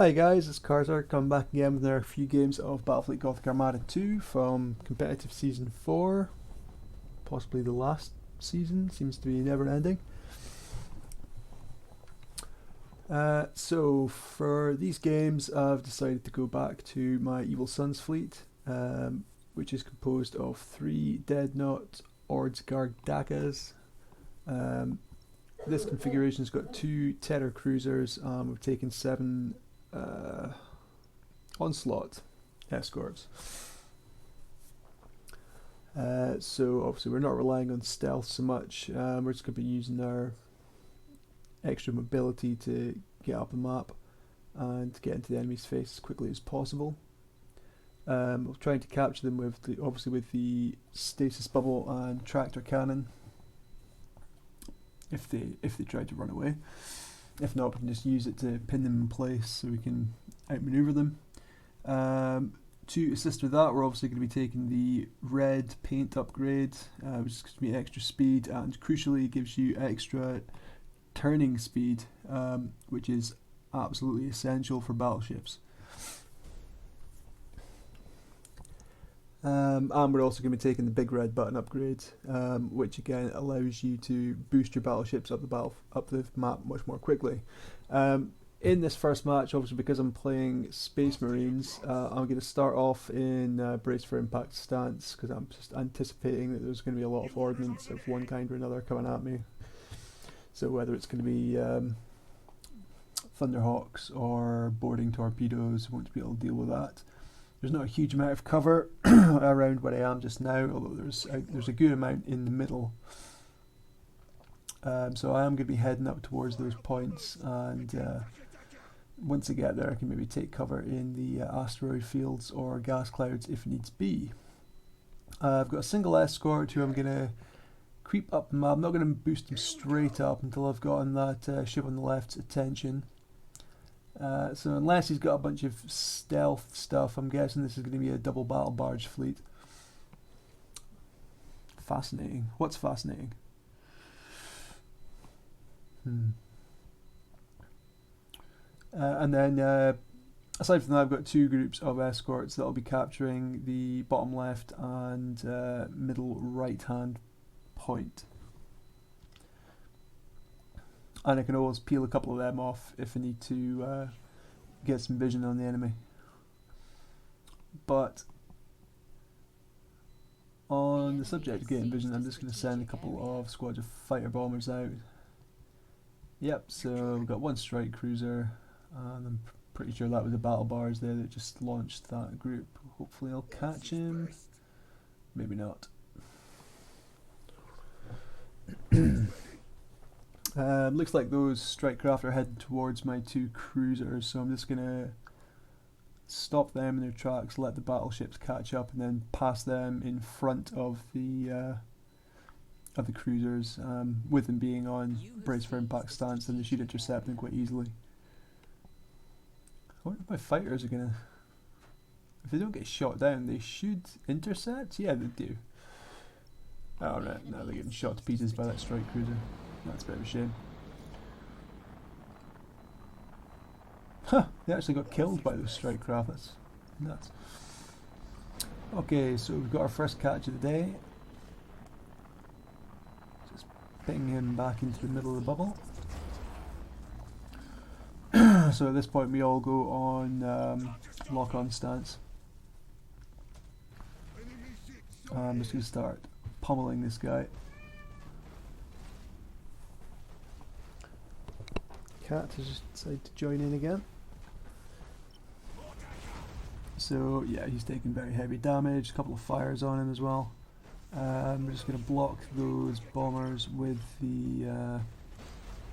Hi guys, it's Carcer coming back again with another few games of Battlefleet Gothic Armada 2 from competitive season 4, possibly the last season, seems to be never ending. So for these games I've decided to go back to my Evil Sunz fleet, which is composed of 3 Deadnought Orkz Dakas. This configuration's got 2 Terror Cruisers, we've taken 7 Onslaught escorts. So obviously we're not relying on stealth so much, we're just going to be using our extra mobility to get up the map and get into the enemy's face as quickly as possible. We're trying to capture them with obviously with the stasis bubble and tractor cannon if they try to run away. If not, we can just use it to pin them in place so we can outmaneuver them. To assist with that, we're obviously going to be taking the red paint upgrade, which is going to be extra speed and crucially gives you extra turning speed, which is absolutely essential for battleships. And we're also going to be taking the big red button upgrade, which again allows you to boost your battleships up the map much more quickly. In this first match, obviously because I'm playing Space Marines, I'm going to start off in brace for impact stance because I'm just anticipating that there's going to be a lot of ordnance of one kind or another coming at me. So whether it's going to be Thunderhawks or boarding torpedoes, I won't be able to deal with that. There's not a huge amount of cover around where I am just now, although there's a good amount in the middle. So I am going to be heading up towards those points, and once I get there I can maybe take cover in the asteroid fields or gas clouds if needs be. I've got a single escort who I'm going to creep up the map. I'm not going to boost him straight up until I've gotten that ship on the left's attention. So unless he's got a bunch of stealth stuff, I'm guessing this is going to be a double battle barge fleet. Fascinating. What's fascinating? And then aside from that, I've got 2 groups of escorts that will be capturing the bottom left and middle right hand point. And I can always peel a couple of them off if I need to get some vision on the enemy. But on the subject of getting vision, I'm just going to send a couple of squads of fighter bombers out. Yep, so we've got 1 strike cruiser, and I'm pretty sure that was a battle barge there that just launched that group. Hopefully I'll catch him. Maybe not. Looks like those strike craft are heading towards my 2 cruisers, so I'm just going to stop them in their tracks, let the battleships catch up, and then pass them in front of the cruisers, with them being on brace for impact stance, and they should intercept them quite easily. I wonder if my fighters are going to... If they don't get shot down, they should intercept? Yeah, they do. Oh right, now they're getting shot to pieces by that strike cruiser. That's a bit of a shame. Huh, they actually got killed by those strike craft, that's nuts. Okay, so we've got our first catch of the day. Just ping him back into the middle of the bubble. So at this point we all go on lock-on stance. I'm just going to start pummeling this guy. Cat has just decided to join in again. So yeah, he's taking very heavy damage, a couple of fires on him as well. We're just going to block those bombers with the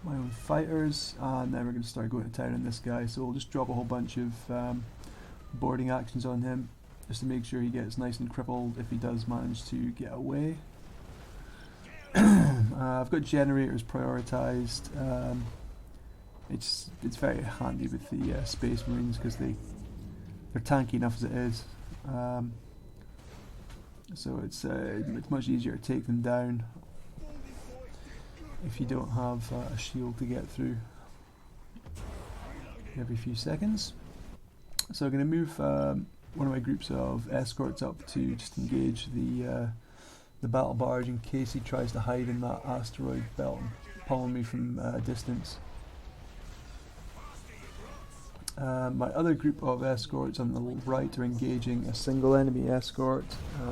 my own fighters, and then we're going to start going to town on this guy. So we'll just drop a whole bunch of boarding actions on him, just to make sure he gets nice and crippled if he does manage to get away. I've got generators prioritised. It's very handy with the Space Marines because they're tanky enough as it is, so it's much easier to take them down if you don't have a shield to get through. every few seconds. So I'm going to move one of my groups of escorts up to just engage the battle barge in case he tries to hide in that asteroid belt and pummel me from distance. My other group of escorts on the right are engaging a single enemy escort.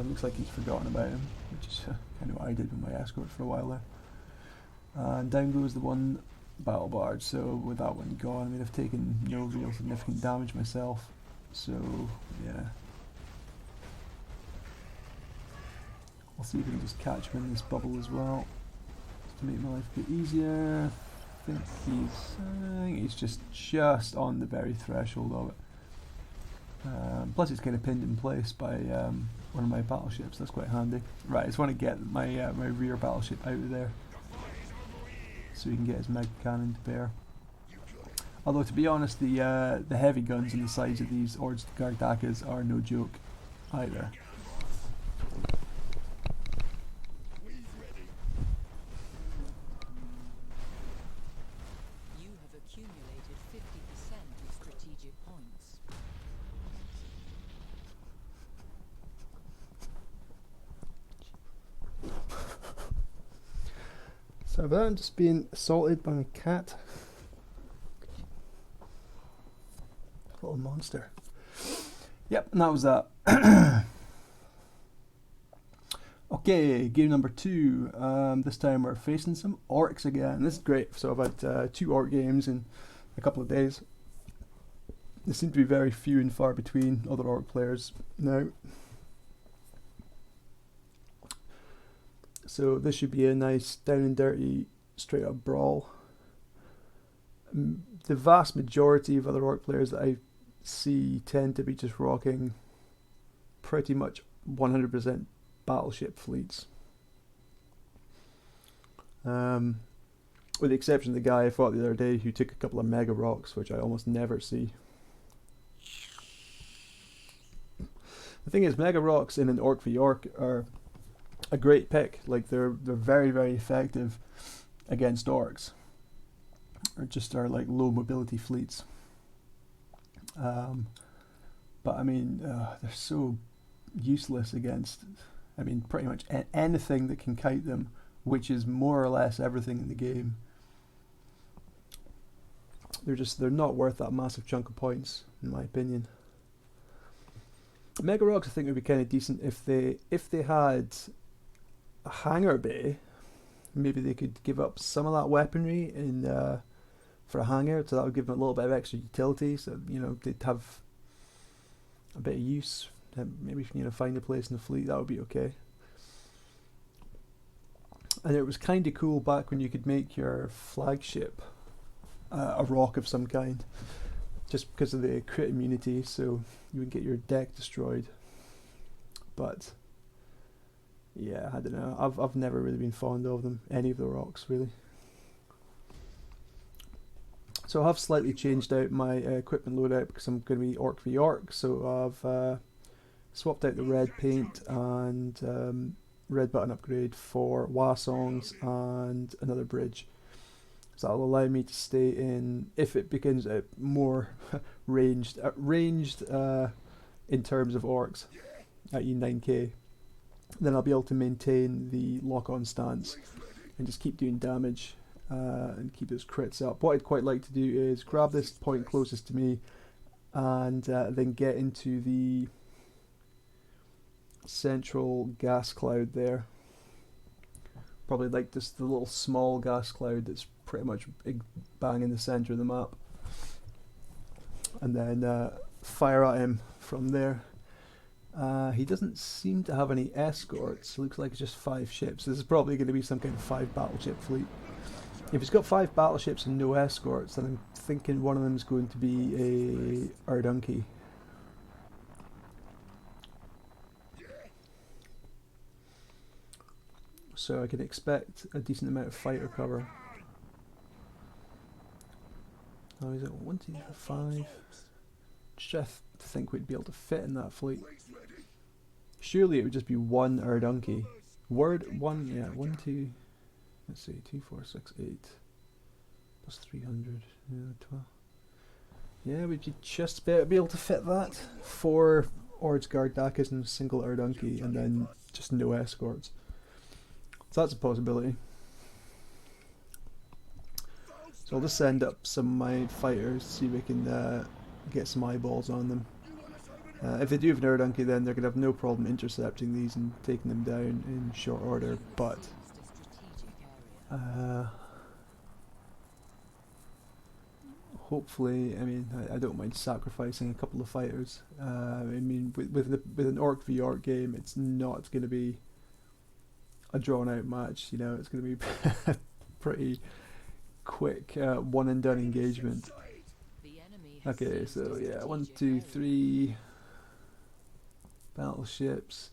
Looks like he's forgotten about him, which is kind of what I did with my escort for a while there. And down goes the one battle barge, so with that one gone, I mean, I've taken no real significant damage myself, so yeah. I'll see if we can just catch him in this bubble as well, just to make my life a bit easier. I think he's just on the very threshold of it. Plus he's kind of pinned in place by one of my battleships, that's quite handy. Right, I just want to get my my rear battleship out of there, so he can get his mega cannon to bear. Although to be honest, the heavy guns on the sides of these Orkz Gardakas are no joke either. You have accumulated 50% of strategic points. So about I'm just being assaulted by my cat. Little monster. Yep, and that was that. Okay, game number 2. This time we're facing some Orkz again. This is great. So I've had 2 Ork games in a couple of days. There seem to be very few and far between other Ork players now. So this should be a nice down and dirty straight up brawl. The vast majority of other Ork players that I see tend to be just rocking pretty much 100% battleship fleets. With the exception of the guy I fought the other day who took a couple of mega rocks, which I almost never see. The thing is, mega rocks in an Ork v Ork are a great pick. Like they're very, very effective against Orks, or just are like low mobility fleets. But I mean, they're so useless against, I mean, pretty much anything that can kite them, which is more or less everything in the game. They're not worth that massive chunk of points, in my opinion. Mega Rocks I think would be kind of decent if they had a hangar bay. Maybe they could give up some of that weaponry in for a hangar, so that would give them a little bit of extra utility. So you know they'd have a bit of use. Maybe if you find a place in the fleet, that would be okay. And it was kind of cool back when you could make your flagship a rock of some kind, just because of the crit immunity, so you would get your deck destroyed. But yeah, I don't know. I've never really been fond of them, any of the rocks really. So I have slightly changed out my equipment loadout because I'm going to be Ork v Ork. So I've swapped out the red paint and red button upgrade for Wasongs and another bridge. So that'll allow me to stay in, if it becomes more ranged in terms of Orks at E9k, then I'll be able to maintain the lock-on stance and just keep doing damage and keep those crits up. What I'd quite like to do is grab this point closest to me and then get into the central gas cloud there. Probably like just the little small gas cloud that's pretty much big bang in the center of the map, and then fire at him from there. He doesn't seem to have any escorts. Looks like it's just 5 ships. This is probably going to be some kind of 5 battleship fleet. If he's got 5 battleships and no escorts, then I'm thinking one of them is going to be a Ardunki. So I can expect a decent amount of fighter cover. Oh, is it 1, 2, 5? Just think we'd be able to fit in that fleet. Surely it would just be 1 Ardunki. Word 1, yeah, 1, 2. Let's see, 2, 4, 6, 8 plus 300, 12. Yeah, we'd be just about be able to fit that. 4 Orkz guard Dakas and a single Erdunki, and then just no escorts. So that's a possibility. So I'll just send up some of my fighters, see if we can get some eyeballs on them. If they do have an Erdunki, then they're going to have no problem intercepting these and taking them down in short order, but hopefully, I mean, I don't mind sacrificing a couple of fighters. I mean, with an Orc v Orc game, it's not going to be a drawn out match, you know, it's going to be pretty quick one and done engagement. Okay, so yeah, 1, 2, 3 battleships.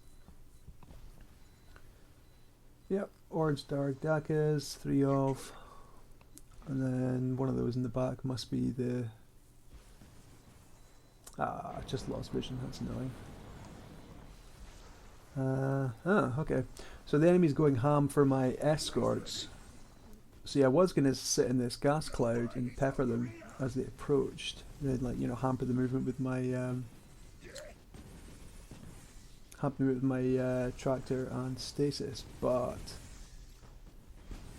Yep, Orkz Dark Dakas, 3 of, and then one of those in the back must be the just lost vision, that's annoying. Okay, so the enemy's going ham for my escorts. So yeah, I was going to sit in this gas cloud and pepper them as they approached, and then, like, you know, hamper the movement with my tractor and stasis. But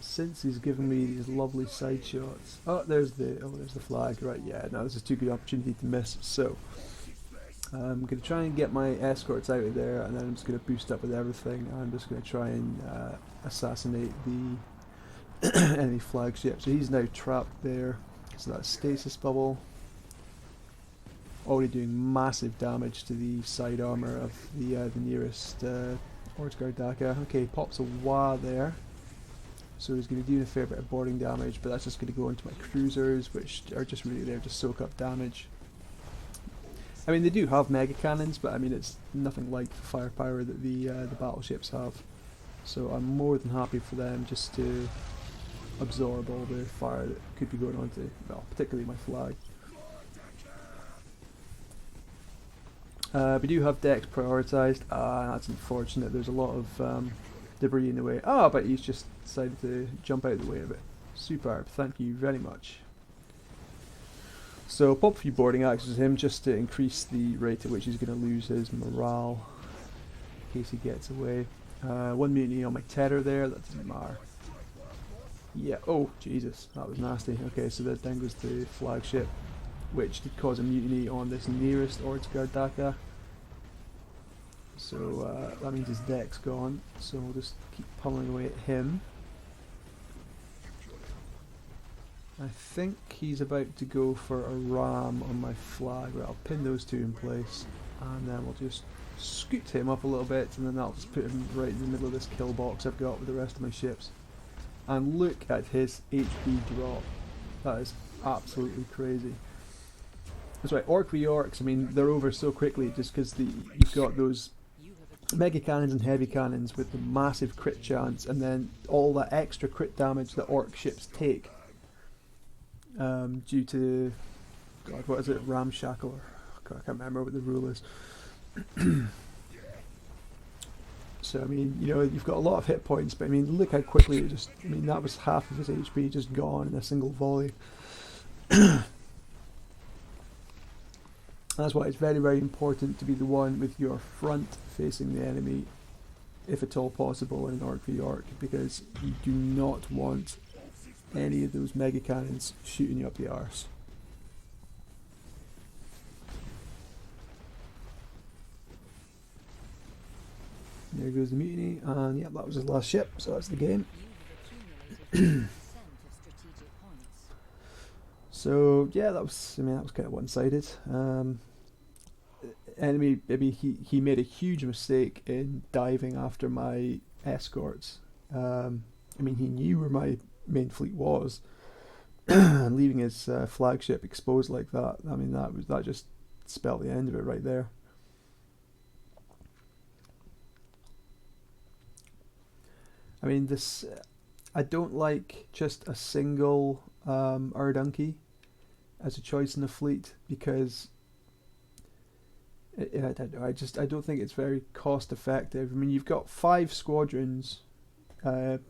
since he's given me these lovely side shots, there's the flag. Right, yeah, no, this is too good an opportunity to miss. So I'm going to try and get my escorts out of there, and then I'm just going to boost up with everything. I'm just going to try and assassinate the enemy flagship. So he's now trapped there. So that's stasis bubble. Already doing massive damage to the side armor of the nearest Orkz guard Daka. Okay, pops a wah there. So he's going to do a fair bit of boarding damage, but that's just going to go into my cruisers, which are just really there to soak up damage. I mean, they do have mega cannons, but I mean, it's nothing like the firepower that the battleships have. So I'm more than happy for them just to absorb all the fire that could be going on to, well, particularly my flag. We do have decks prioritised. That's unfortunate. There's a lot of debris in the way. But he's just decided to jump out of the way of it. Superb. Thank you very much. So pop a few boarding axes him just to increase the rate at which he's going to lose his morale in case he gets away. 1 mutiny on my terror there. That doesn't matter. Yeah. Oh Jesus, that was nasty. Okay, so then goes the flagship, which did cause a mutiny on this nearest Orkz guard Daka. So that means his deck's gone, so we'll just keep pummeling away at him. I think he's about to go for a ram on my flag. Right, I'll pin those two in place, and then we'll just scoot him up a little bit, and then that'll just put him right in the middle of this kill box I've got with the rest of my ships. And look at his HP drop. That is absolutely crazy. That's right, Orc v Orcs, I mean, they're over so quickly just because you've got those mega cannons and heavy cannons with the massive crit chance, and then all that extra crit damage that Orc ships take due to, God, what is it, ramshackle, or God, I can't remember what the rule is. So I mean, you know, you've got a lot of hit points, but I mean, look how quickly it just, I mean, that was half of his HP just gone in a single volley. That's why it's very, very important to be the one with your front facing the enemy, if at all possible, in an Orc v Orc, because you do not want any of those mega cannons shooting you up the arse. There goes the mutiny, and yep, that was his last ship, so that's the game. So yeah, that was, I mean, that was kind of one-sided. Enemy, maybe he made a huge mistake in diving after my escorts. I mean, he knew where my main fleet was, and leaving his flagship exposed like that. I mean, that just spelled the end of it right there. I mean, this, I don't like just a single Erdunki as a choice in the fleet, because I don't think it's very cost effective. I mean, you've got 5 squadrons in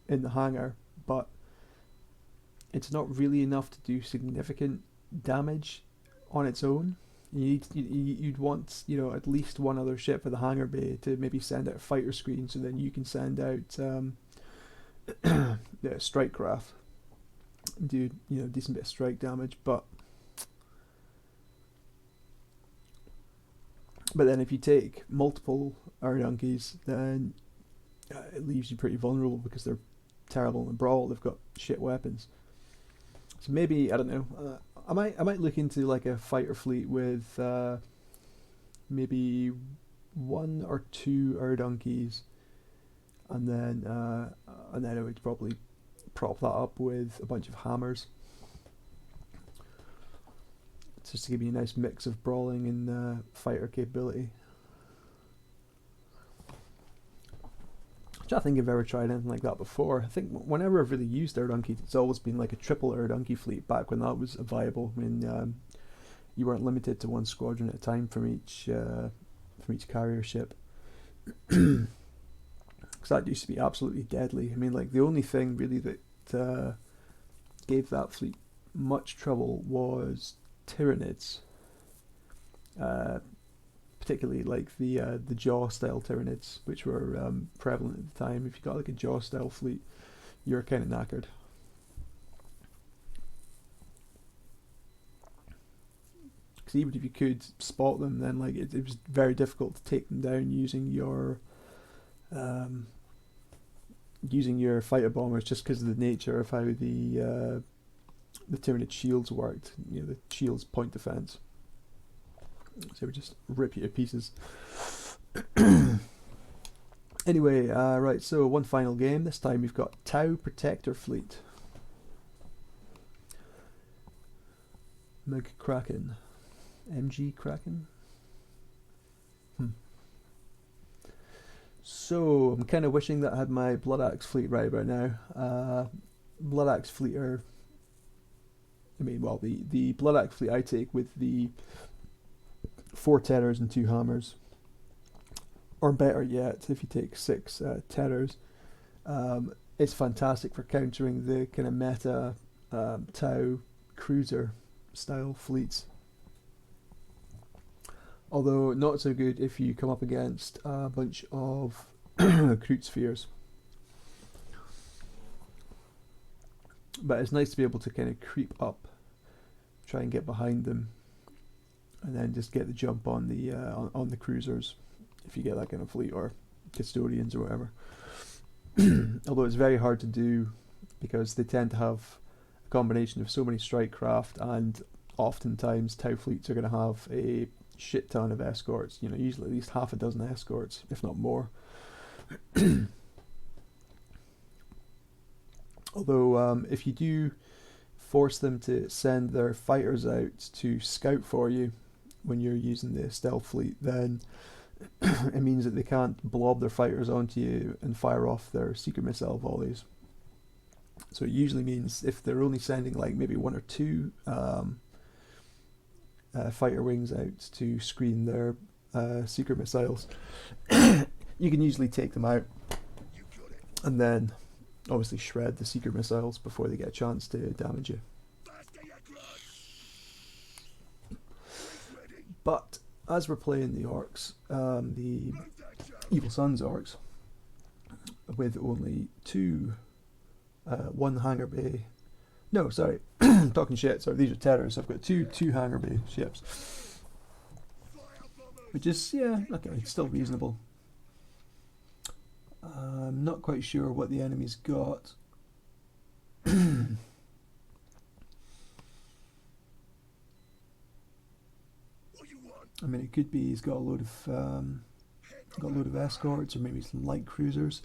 the hangar, but it's not really enough to do significant damage on its own. You'd want, you know, at least one other ship for the hangar bay to maybe send out a fighter screen, so then you can send out yeah, strike craft, do, you know, decent bit of strike damage. But then if you take multiple Ardunkies, then it leaves you pretty vulnerable because they're terrible in the brawl. They've got shit weapons. So maybe, I don't know, I might look into like a fighter fleet with maybe 1 or 2 Ardunkies, and then I would probably prop that up with a bunch of hammers, just to give you a nice mix of brawling and fighter capability. I think I've ever tried anything like that before. I think whenever I've really used Ardunky, it's always been like a triple Ardunky fleet back when that was viable. When you weren't limited to one squadron at a time from each carrier ship, because that used to be absolutely deadly. I mean, like the only thing really that gave that fleet much trouble was Tyranids. Particularly like the jaw style Tyranids, which were prevalent at the time. If you got like a jaw style fleet, you're kind of knackered. Because even if you could spot them, then like it was very difficult to take them down using your fighter bombers, just because of the nature of how the Tyranid shields worked. You know, the shields point defense. So we just rip you to pieces. Anyway, right, so one final game. This time we've got Tau Protector Fleet. Meg Kraken. MG Kraken? So, I'm kind of wishing that I had my Blood Axe fleet right about now. Blood Axe fleet are... I mean, well, the Blood Axe fleet I take with the 4 terrors and 2 hammers, or better yet, if you take 6 terrors, it's fantastic for countering the kind of meta Tau cruiser style fleets. Although not so good if you come up against a bunch of Kroot spheres. But it's nice to be able to kind of creep up, try and get behind them, and then just get the jump on the cruisers if you get that kind of fleet, or custodians or whatever. Although it's very hard to do because they tend to have a combination of so many strike craft, and oftentimes Tau fleets are going to have a shit ton of escorts. You know, usually at least half a dozen escorts, if not more. Although if you do force them to send their fighters out to scout for you when you're using the stealth fleet, then it means that they can't blob their fighters onto you and fire off their secret missile volleys. So it usually means if they're only sending like maybe 1 or 2 fighter wings out to screen their secret missiles, you can usually take them out and then obviously shred the secret missiles before they get a chance to damage you. But as we're playing the Orkz, the Evil Sunz Orkz, with only 2, 1 hangar bay. No, sorry, talking shit. Sorry, these are terrors. I've got two hangar bay ships, which is, yeah, okay, it's still reasonable. I'm not quite sure what the enemy's got. I mean, it could be he's got a load of escorts, or maybe some light cruisers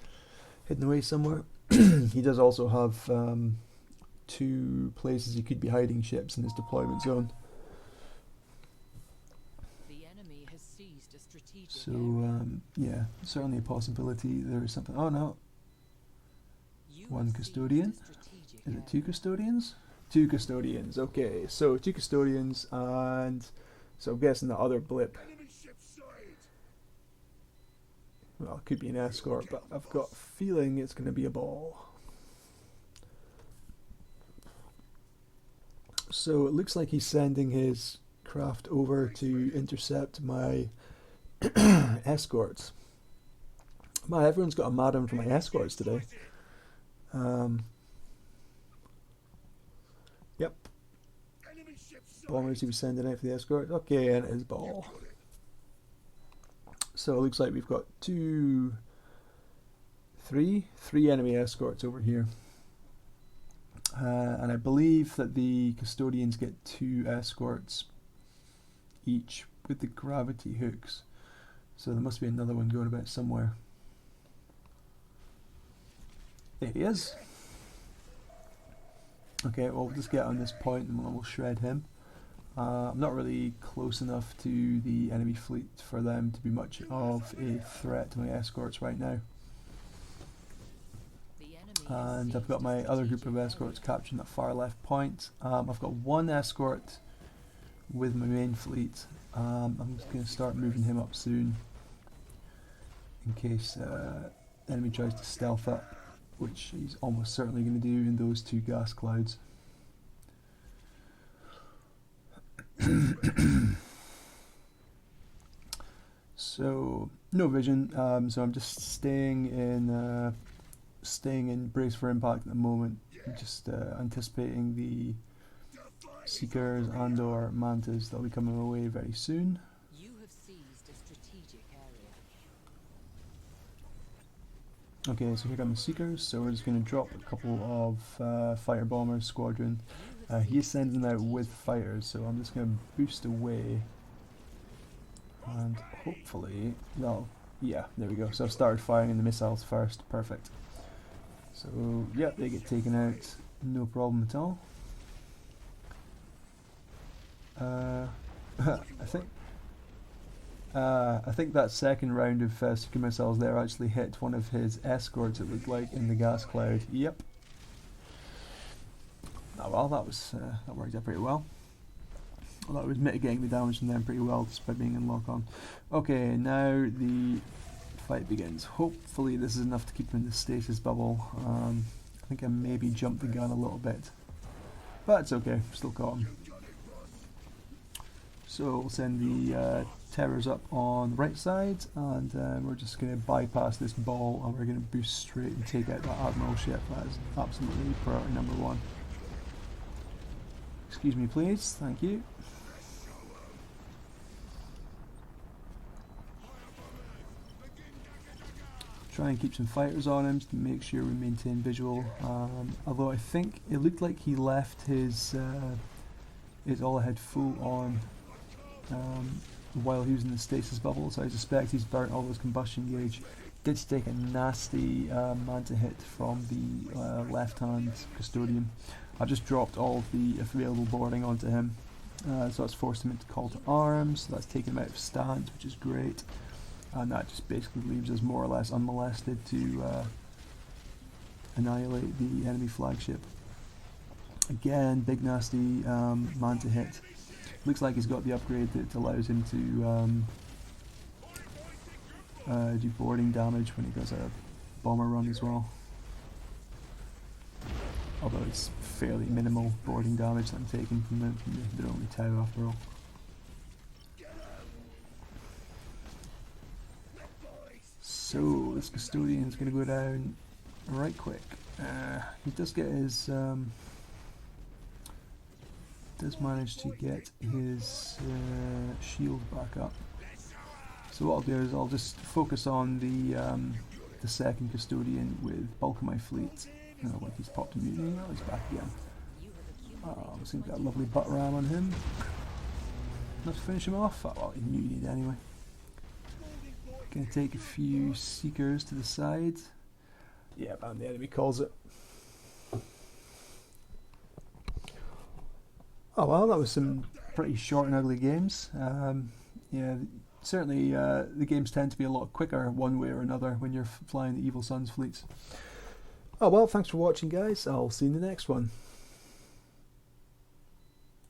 hidden away somewhere. He does also have 2 places he could be hiding ships in his deployment zone. The enemy has seized a strategic So yeah, certainly a possibility there is something. Oh no, You 1 have custodian. seized a strategic Is it area. 2 custodians? 2 custodians. Okay, so 2 custodians, and so I'm guessing the other blip. Well, it could be an escort, but I've got a feeling it's going to be a ball. So it looks like he's sending his craft over to intercept my escorts. Man, everyone's got a madam for my escorts today. Yep. Bombers he was sending out for the escort. Okay, and it is ball. So it looks like we've got three enemy escorts over here. And I believe that the custodians get 2 escorts each with the gravity hooks. So there must be another one going about somewhere. There he is. Okay, well, we'll just get on this point and we'll shred him. I'm not really close enough to the enemy fleet for them to be much of a threat to my escorts right now. And I've got my other group of escorts capturing that far left point. I've got 1 escort with my main fleet. I'm just going to start moving him up soon in case the enemy tries to stealth up, which he's almost certainly going to do in those 2 gas clouds. So no vision, so I'm just staying in brace for impact at the moment. I'm just anticipating the seekers and or mantas that'll be coming my way very soon. You have seized a strategic area. Okay, so here come the seekers, so we're just going to drop a couple of fighter bombers squadron. He is sending out with fighters, so I'm just going to boost away and hopefully, no, yeah, there we go. So I've started firing in the missiles first, perfect. So yeah, they get taken out, no problem at all. I think that second round of seeker missiles there actually hit one of his escorts, it looked like, in the gas cloud. Yep. Oh well, that worked out pretty well. Well, that was mitigating the damage from them pretty well just by being in lock on. Okay, now the fight begins. Hopefully this is enough to keep him in the stasis bubble. I think I maybe jumped the gun a little bit, but it's okay, still caught him. So we'll send the terrors up on the right side, and we're just going to bypass this ball and we're going to boost straight and take out that admiral ship. That is absolutely priority number 1. Excuse me please, thank you. Try and keep some fighters on him to make sure we maintain visual. Although I think it looked like he left his all-ahead full on while he was in the stasis bubble, so I suspect he's burnt all those combustion gauge. Did take a nasty manta hit from the left-hand custodian. I've just dropped all of the available boarding onto him, so that's forced him into call to arms. So that's taken him out of stance, which is great. And that just basically leaves us more or less unmolested to annihilate the enemy flagship. Again, big nasty manta hit. Looks like he's got the upgrade that allows him to do boarding damage when he does a bomber run as well. Although it's fairly minimal boarding damage that I'm taking from the only tower after all. So this custodian's going to go down right quick. He does get his, does manage to get his shield back up. So what I'll do is I'll just focus on the second custodian with bulk of my fleet. Oh, like he's popped a mutiny. Oh, he's back again. Oh, I think got a lovely butt ram on him. Not to finish him off. Oh, well, he mutinied anyway. Gonna take a few seekers to the side. Yeah, and the enemy calls it. Oh well, that was some pretty short and ugly games. Yeah, certainly the games tend to be a lot quicker one way or another when you're flying the Evil Sunz fleets. Oh well, thanks for watching guys, I'll see you in the next one.